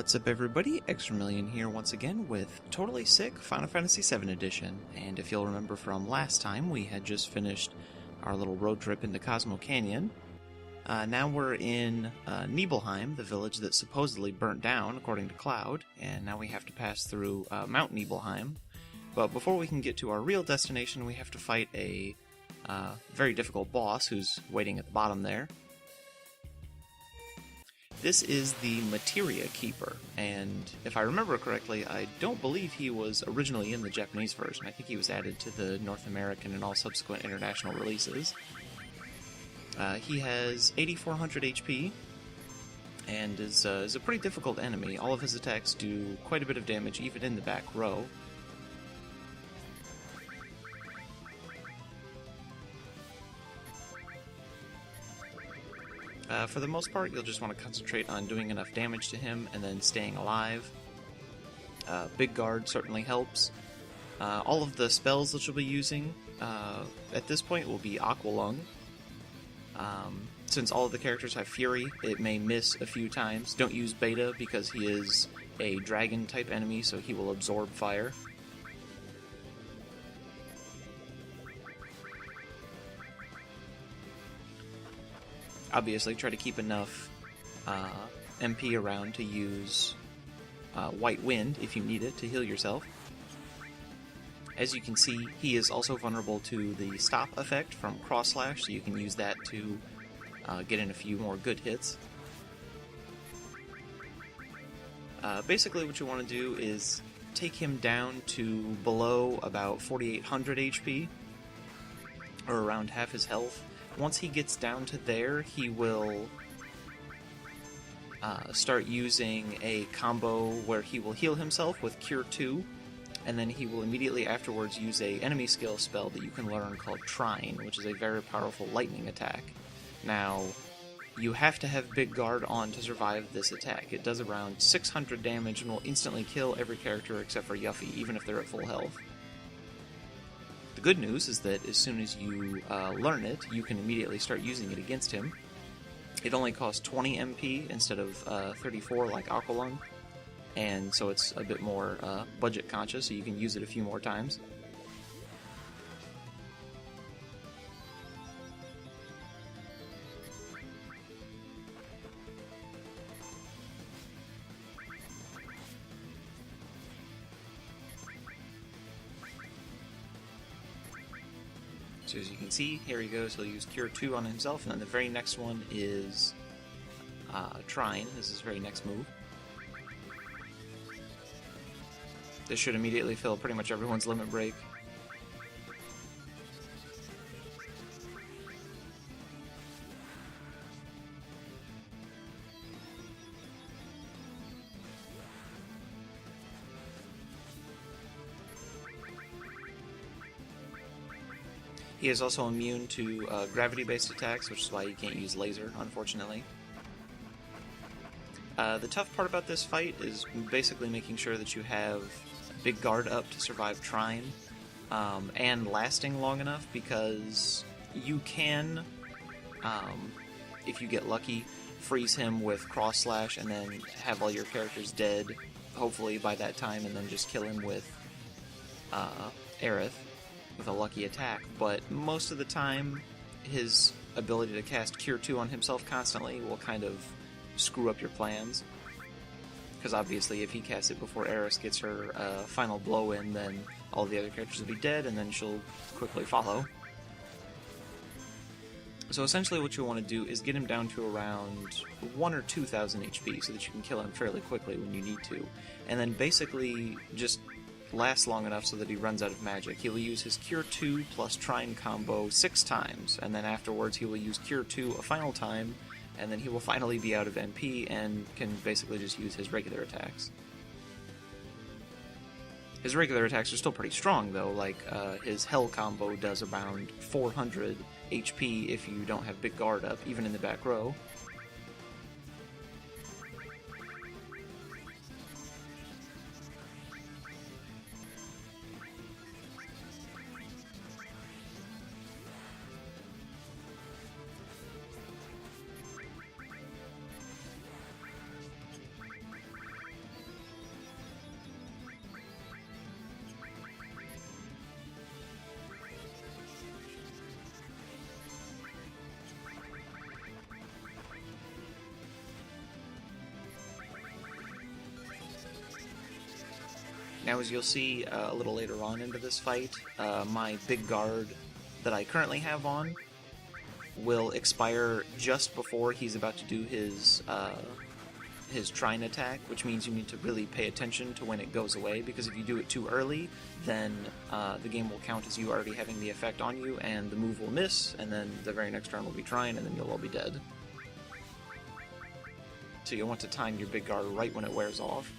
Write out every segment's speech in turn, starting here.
What's up everybody, Extramillion here once again with Totally Sick Final Fantasy VII Edition, and if you'll remember from last time, we had just finished our little road trip into Cosmo Canyon. Now we're in Nibelheim, the village that supposedly burnt down, according to Cloud, and now we have to pass through Mount Nibelheim. But before we can get to our real destination, we have to fight a very difficult boss who's waiting at the bottom there. This is the Materia Keeper, and if I remember correctly, I don't believe he was originally in the Japanese version. I think he was added to the North American and all subsequent international releases. He has 8400 HP, and is a pretty difficult enemy. All of his attacks do quite a bit of damage, even in the back row. For the most part, you'll just want to concentrate on doing enough damage to him and then staying alive. Big Guard certainly helps. All of the spells that you'll be using at this point will be Aqua Lung. Since all of the characters have Fury, it may miss a few times. Don't use Beta because he is a dragon type enemy, so he will absorb fire. Obviously, try to keep enough MP around to use White Wind if you need it to heal yourself. As you can see, he is also vulnerable to the stop effect from Cross Slash, so you can use that to get in a few more good hits. Basically, what you want to do is take him down to below about 4800 HP, or around half his health. Once he gets down to there, he will start using a combo where he will heal himself with Cure 2, and then he will immediately afterwards use a enemy skill spell that you can learn called Trine, which is a very powerful lightning attack. Now, you have to have Big Guard on to survive this attack. It does around 600 damage and will instantly kill every character except for Yuffie, even if they're at full health. The good news is that as soon as you learn it, you can immediately start using it against him. It only costs 20 MP instead of 34 like Aqua Lung, and so it's a bit more budget conscious, so you can use it a few more times. So as you can see, here he goes, he'll use Cure 2 on himself, and then the very next one is Trine, this is his very next move. This should immediately fill pretty much everyone's limit break. He is also immune to gravity-based attacks, which is why you can't use laser, unfortunately. The tough part about this fight is basically making sure that you have Big Guard up to survive Trine, and lasting long enough, because you can, if you get lucky, freeze him with Cross Slash and then have all your characters dead, hopefully by that time, and then just kill him with Aerith with a lucky attack. But most of the time, his ability to cast Cure 2 on himself constantly will kind of screw up your plans. Because obviously, if he casts it before Aerith gets her final blow in, then all the other characters will be dead, and then she'll quickly follow. So essentially what you want to do is get him down to around 1 or 2,000 HP, so that you can kill him fairly quickly when you need to. And then basically just last long enough so that he runs out of magic. He will use his Cure 2 plus Trine combo 6 times, and then afterwards he will use Cure 2 a final time, and then he will finally be out of MP and can basically just use his regular attacks. His regular attacks are still pretty strong though, like his Hell combo does around 400 HP if you don't have Big Guard up, even in the back row. Now, as you'll see a little later on into this fight, my big guard that I currently have on will expire just before he's about to do his trine attack, which means you need to really pay attention to when it goes away, because if you do it too early, then the game will count as you already having the effect on you, and the move will miss, and then the very next turn will be trine, and then you'll all be dead. So you'll want to time your big guard right when it wears off.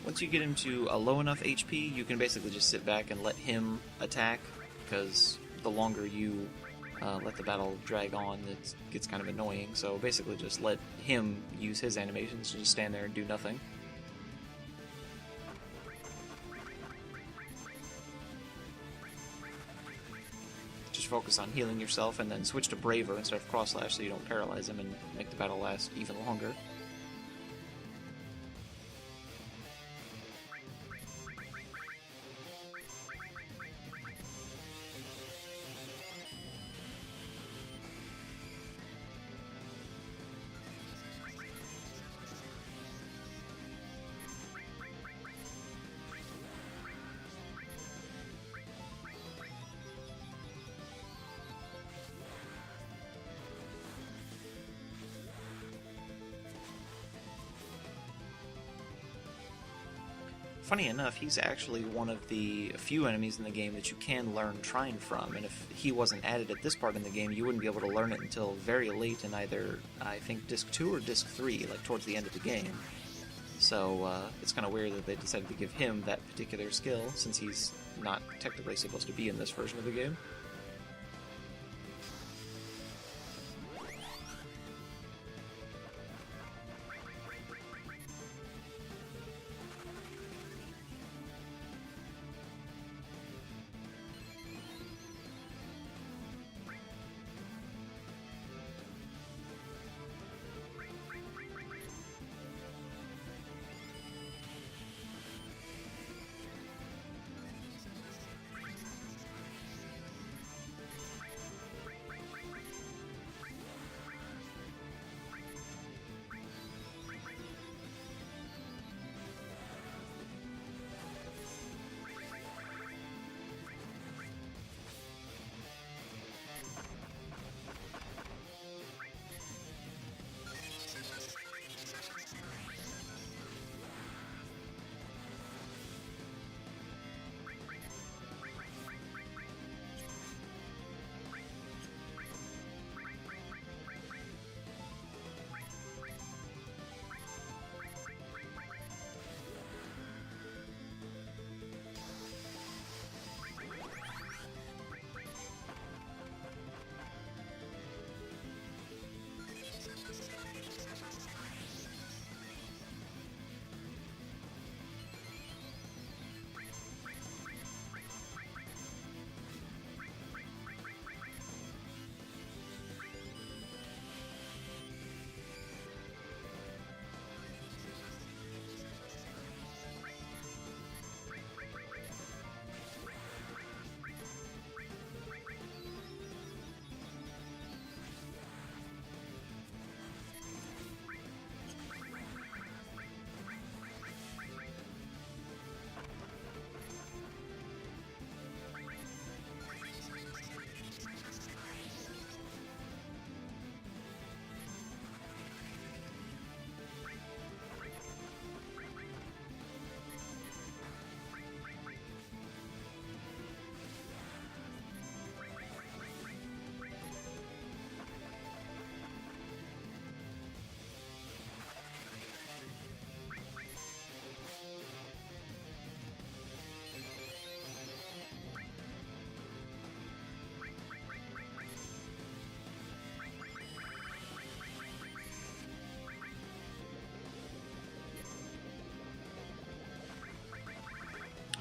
Once you get him to a low enough HP, you can basically just sit back and let him attack, because the longer you let the battle drag on, it gets kind of annoying. So basically just let him use his animations to just stand there and do nothing. Just focus on healing yourself, and then switch to Braver instead of Cross Slash so you don't paralyze him and make the battle last even longer. Funny enough, he's actually one of the few enemies in the game that you can learn Trine from, and if he wasn't added at this part in the game, you wouldn't be able to learn it until very late in either, I think, Disc 2 or Disc 3, like towards the end of the game. So it's kind of weird that they decided to give him that particular skill, since he's not technically supposed to be in this version of the game.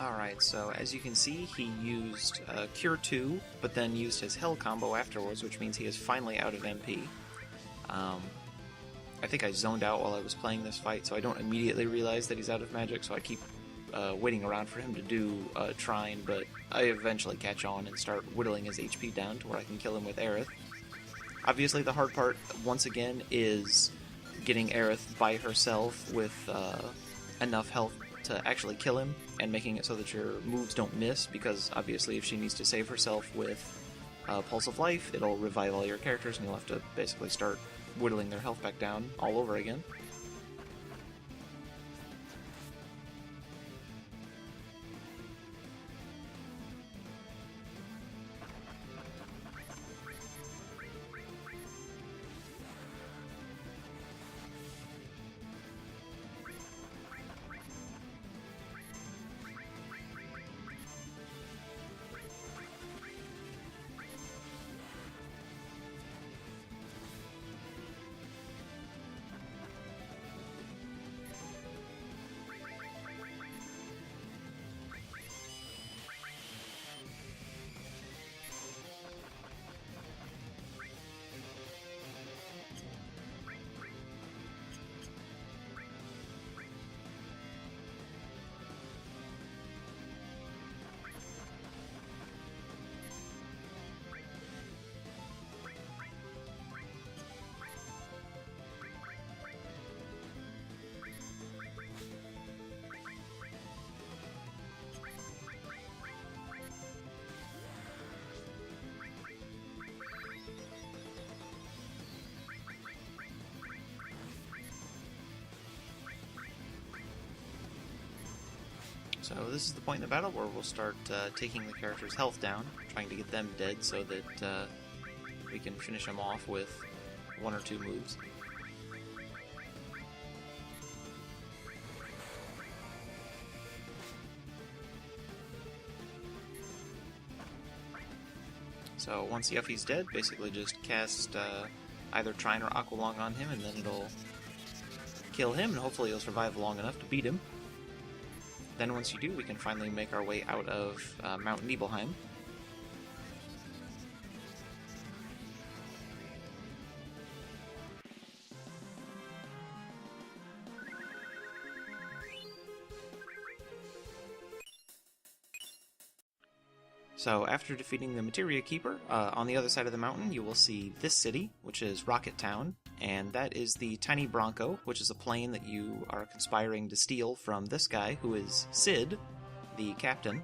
Alright, so as you can see, he used Cure 2, but then used his Hell combo afterwards, which means he is finally out of MP. I think I zoned out while I was playing this fight, so I don't immediately realize that he's out of magic, so I keep waiting around for him to do Trine, but I eventually catch on and start whittling his HP down to where I can kill him with Aerith. Obviously, the hard part, once again, is getting Aerith by herself with enough health to actually kill him, and making it so that your moves don't miss, because obviously if she needs to save herself with Pulse of Life, it'll revive all your characters, and you'll have to basically start whittling their health back down all over again. So this is the point in the battle where we'll start taking the character's health down, trying to get them dead so that we can finish them off with one or two moves. So once Yuffie's dead, basically just cast either Trine or Aqualung on him, and then it'll kill him, and hopefully he'll survive long enough to beat him. Then once you do, we can finally make our way out of Mount Nibelheim. So after defeating the Materia Keeper, on the other side of the mountain you will see this city, which is Rocket Town, and that is the Tiny Bronco, which is a plane that you are conspiring to steal from this guy, who is Sid, the captain.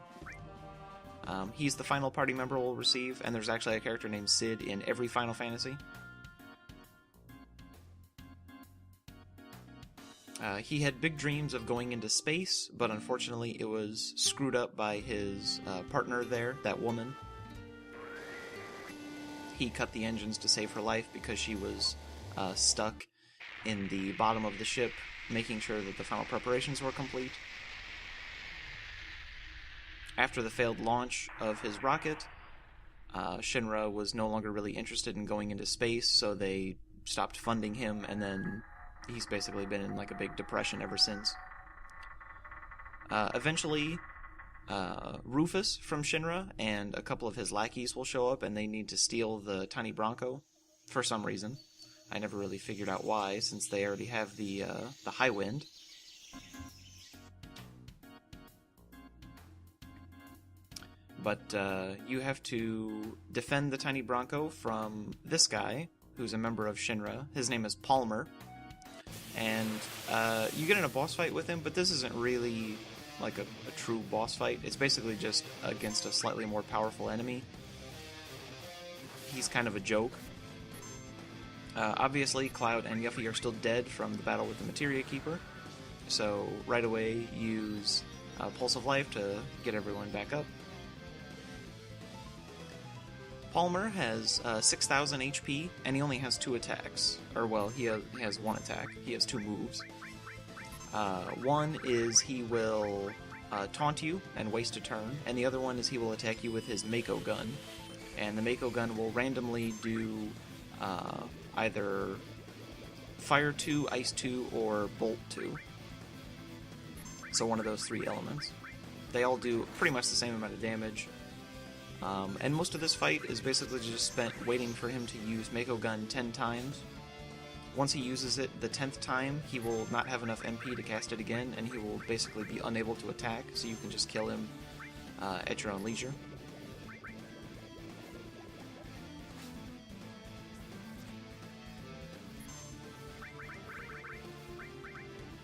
He's the final party member we'll receive, and there's actually a character named Sid in every Final Fantasy. He had big dreams of going into space, but unfortunately it was screwed up by his partner there, that woman. He cut the engines to save her life because she was stuck in the bottom of the ship, making sure that the final preparations were complete. After the failed launch of his rocket, Shin-ra was no longer really interested in going into space, so they stopped funding him, and then he's basically been in like a big depression ever since. Eventually, Rufus from Shin-ra and a couple of his lackeys will show up, and they need to steal the Tiny Bronco for some reason. I never really figured out why, since they already have the High Wind. But you have to defend the Tiny Bronco from this guy, who's a member of Shin-ra. His name is Palmer. And you get in a boss fight with him, but this isn't really like a true boss fight. It's basically just against a slightly more powerful enemy. He's kind of a joke. Obviously, Cloud and Yuffie are still dead from the battle with the Materia Keeper, so right away use Pulse of Life to get everyone back up. Palmer has 6,000 HP, and he only has 2 attacks. Or, well, he has 1 attack. He has 2 moves. One is he will taunt you and waste a turn, and the other one is he will attack you with his Mako gun. And the Mako gun will randomly do either Fire 2, Ice 2, or Bolt 2. So one of those 3 elements. They all do pretty much the same amount of damage. And most of this fight is basically just spent waiting for him to use Mako Gun 10 times. Once he uses it the 10th time, he will not have enough MP to cast it again, and he will basically be unable to attack, so you can just kill him at your own leisure.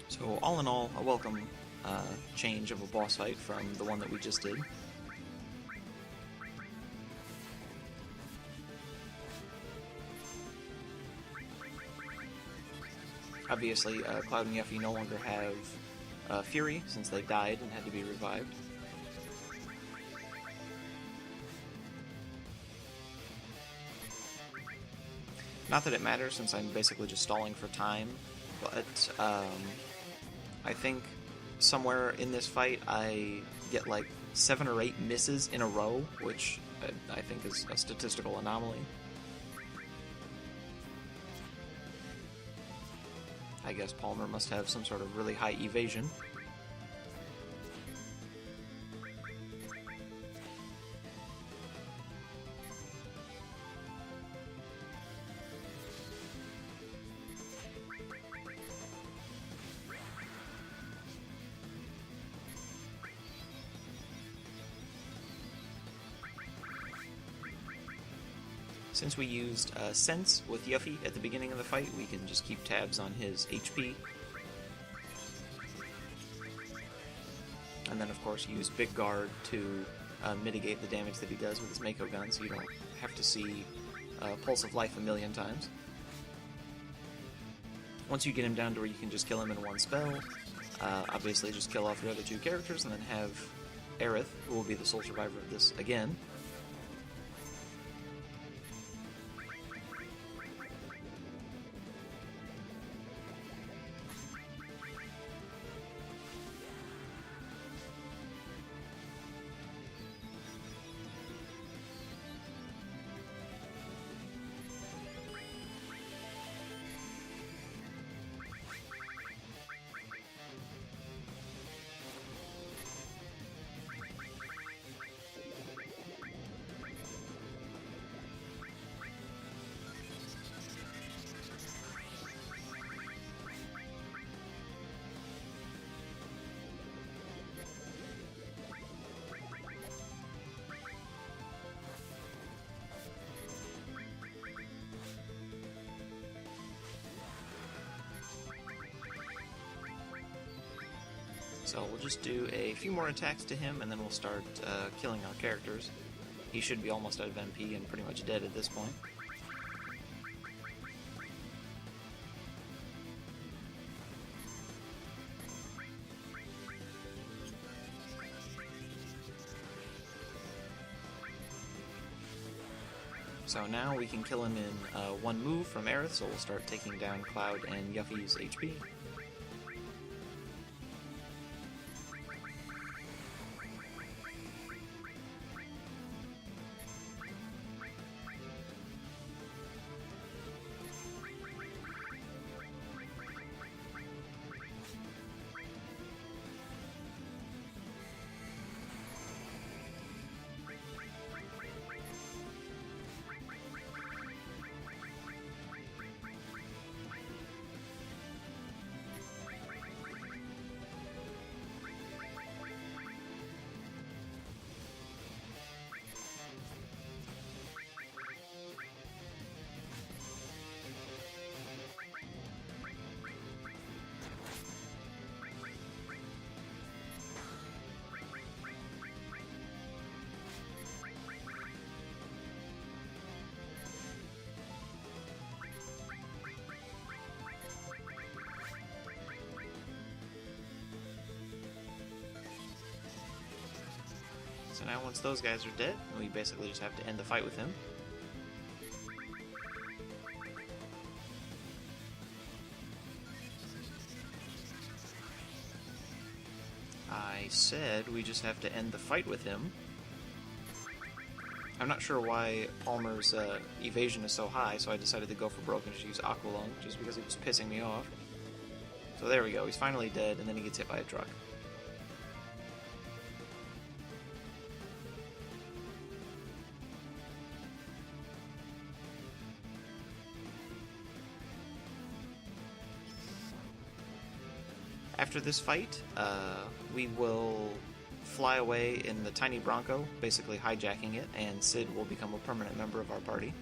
So all in all, a welcome change of a boss fight from the one that we just did. Obviously, Cloud and Yuffie no longer have Fury, since they died and had to be revived. Not that it matters, since I'm basically just stalling for time, but I think somewhere in this fight I get like 7 or 8 misses in a row, which I think is a statistical anomaly. I guess Palmer must have some sort of really high evasion. Since we used Sense with Yuffie at the beginning of the fight, we can just keep tabs on his HP. And then of course use Big Guard to mitigate the damage that he does with his Mako Gun, so you don't have to see Pulse of Life a million times. Once you get him down to where you can just kill him in one spell, obviously just kill off your other 2 characters and then have Aerith, who will be the sole survivor of this again. So we'll just do a few more attacks to him, and then we'll start killing our characters. He should be almost out of MP and pretty much dead at this point. So now we can kill him in one move from Aerith, so we'll start taking down Cloud and Yuffie's HP. So now once those guys are dead, we basically just have to end the fight with him. I said we just have to end the fight with him. I'm not sure why Palmer's evasion is so high, so I decided to go for broke and just use Aqualung, just because it was pissing me off. So there we go, he's finally dead, and then he gets hit by a truck. After this fight, we will fly away in the tiny Bronco, basically hijacking it, and Sid will become a permanent member of our party.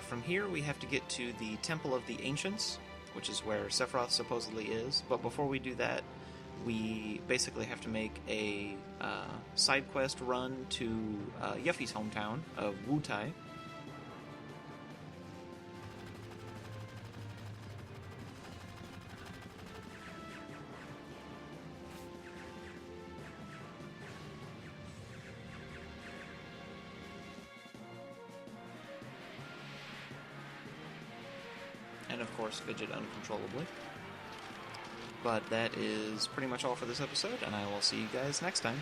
From here, we have to get to the Temple of the Ancients, which is where Sephiroth supposedly is. But before we do that, we basically have to make a side quest run to Yuffie's hometown of Wutai. And of course, fidget uncontrollably. But that is pretty much all for this episode, and I will see you guys next time.